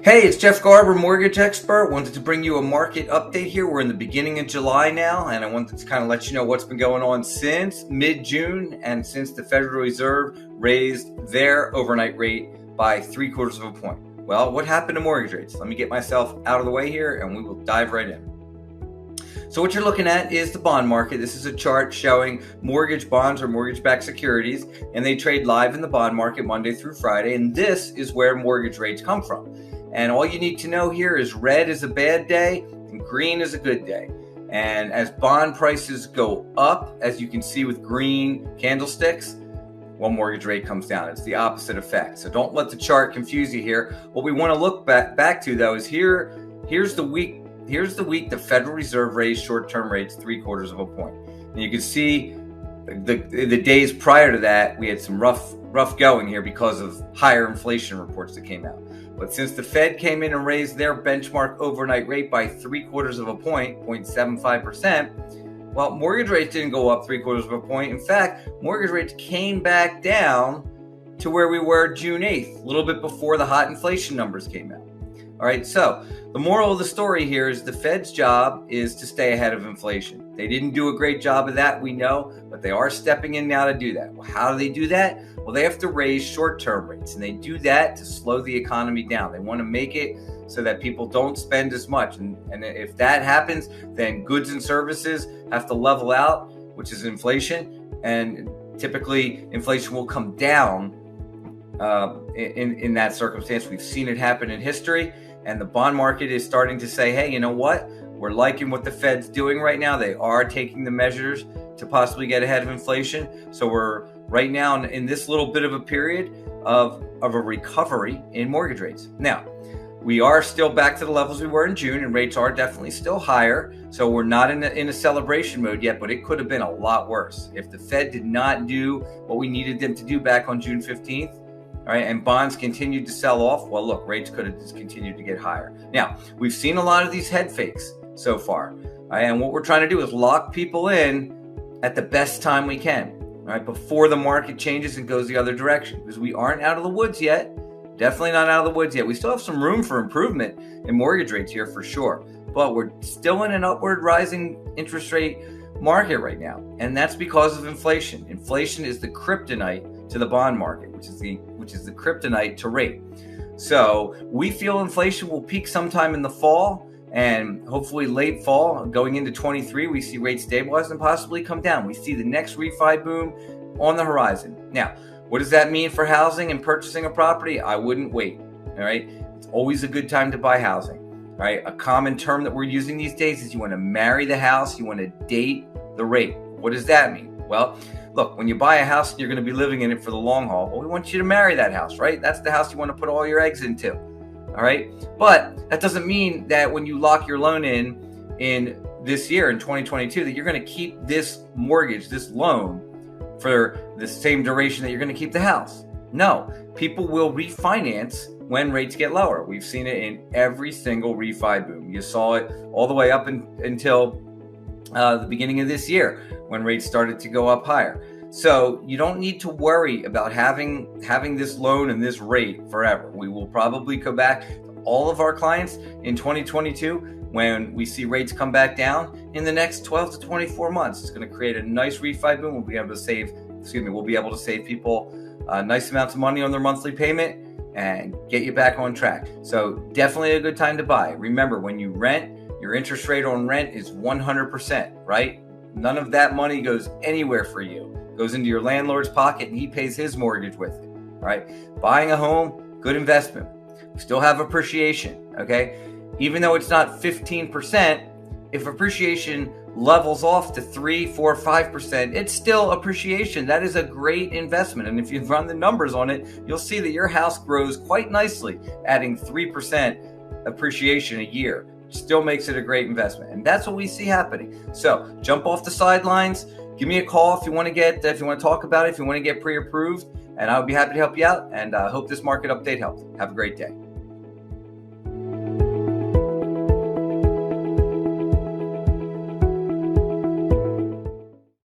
Hey, it's Jeff Garber, mortgage expert. Wanted to bring you a market update here. We're in the beginning of July now, and I wanted to kind of let you know what's been going on since mid-June and since the Federal Reserve raised their overnight rate by 3/4 of a point. Well, what happened to mortgage rates? Let me get myself out of the way here, and we will dive right in. So what you're looking at is the bond market. This is a chart showing mortgage bonds or mortgage-backed securities, and they trade live in the bond market Monday through Friday, and this is where mortgage rates come from. And all you need to know here is red is a bad day and green is a good day. And as bond prices go up, as you can see with green candlesticks, well, mortgage rate comes down. It's the opposite effect. So don't let the chart confuse you here. What we want to look back to, though, is here's the week the Federal Reserve raised short-term rates 3/4 of a point. And you can see the days prior to that, we had some rough going here because of higher inflation reports that came out. But since the Fed came in and raised their benchmark overnight rate by 3/4 of a point, 0.75%, well, mortgage rates didn't go up 3/4 of a point. In fact, mortgage rates came back down to where we were June 8th, a little bit before the hot inflation numbers came out. All right, so the moral of the story here is the Fed's job is to stay ahead of inflation. They didn't do a great job of that, we know, but they are stepping in now to do that. Well, how do they do that? Well, they have to raise short-term rates, and they do that to slow the economy down. They want to make it so that people don't spend as much. And if that happens, then goods and services have to level out, which is inflation, and typically inflation will come down in that circumstance. We've seen it happen in history. And the bond market is starting to say, hey, you know what? We're liking what the Fed's doing right now. They are taking the measures to possibly get ahead of inflation. So we're right now in this little bit of a period of a recovery in mortgage rates. Now, we are still back to the levels we were in June, and rates are definitely still higher. So we're not in a celebration mode yet, but it could have been a lot worse. If the Fed did not do what we needed them to do back on June 15th, all right, and bonds continued to sell off, well, look, rates could have just continued to get higher. Now, we've seen a lot of these head fakes so far, right, and what we're trying to do is lock people in at the best time we can, right, before the market changes and goes the other direction, because we aren't out of the woods yet. Definitely not out of the woods yet. We still have some room for improvement in mortgage rates here for sure, but we're still in an upward rising interest rate market right now, and that's because of inflation. Inflation is the kryptonite to the bond market, which is the kryptonite to rate. So we feel inflation will peak sometime in the fall, and hopefully late fall going into 23, we see rates stabilize and possibly come down. We see the next refi boom on the horizon. Now, what does that mean for housing and purchasing a property? I wouldn't wait. All right. It's always a good time to buy housing. All right. A common term that we're using these days is you want to marry the house, you want to date the rate. What does that mean? Well, look, when you buy a house and you're going to be living in it for the long haul, well, we want you to marry that house, right? That's the house you want to put all your eggs into, all right? But that doesn't mean that when you lock your loan in this year, in 2022, that you're going to keep this mortgage, this loan, for the same duration that you're going to keep the house. No, people will refinance when rates get lower. We've seen it in every single refi boom. You saw it all the way up until the beginning of this year when rates started to go up higher. So you don't need to worry about having this loan and this rate forever. We will probably go back to all of our clients in 2022 when we see rates come back down in the next 12 to 24 months. It's going to create a nice refi boom. We'll be able to save people nice amounts of money on their monthly payment and get you back on track. So definitely a good time to buy. Remember, when you rent, your interest rate on rent is 100%, right? None of that money goes anywhere for you. It goes into your landlord's pocket and he pays his mortgage with it, all right? Buying a home, good investment. We still have appreciation, okay? Even though it's not 15%, if appreciation levels off to 3, 4, 5%, it's still appreciation. That is a great investment. And if you run the numbers on it, you'll see that your house grows quite nicely, adding 3% appreciation a year. Still makes it a great investment. And that's what we see happening. So jump off the sidelines. Give me a call if you want to talk about it, if you want to get pre-approved, and I'll be happy to help you out. And I hope this market update helped. Have a great day.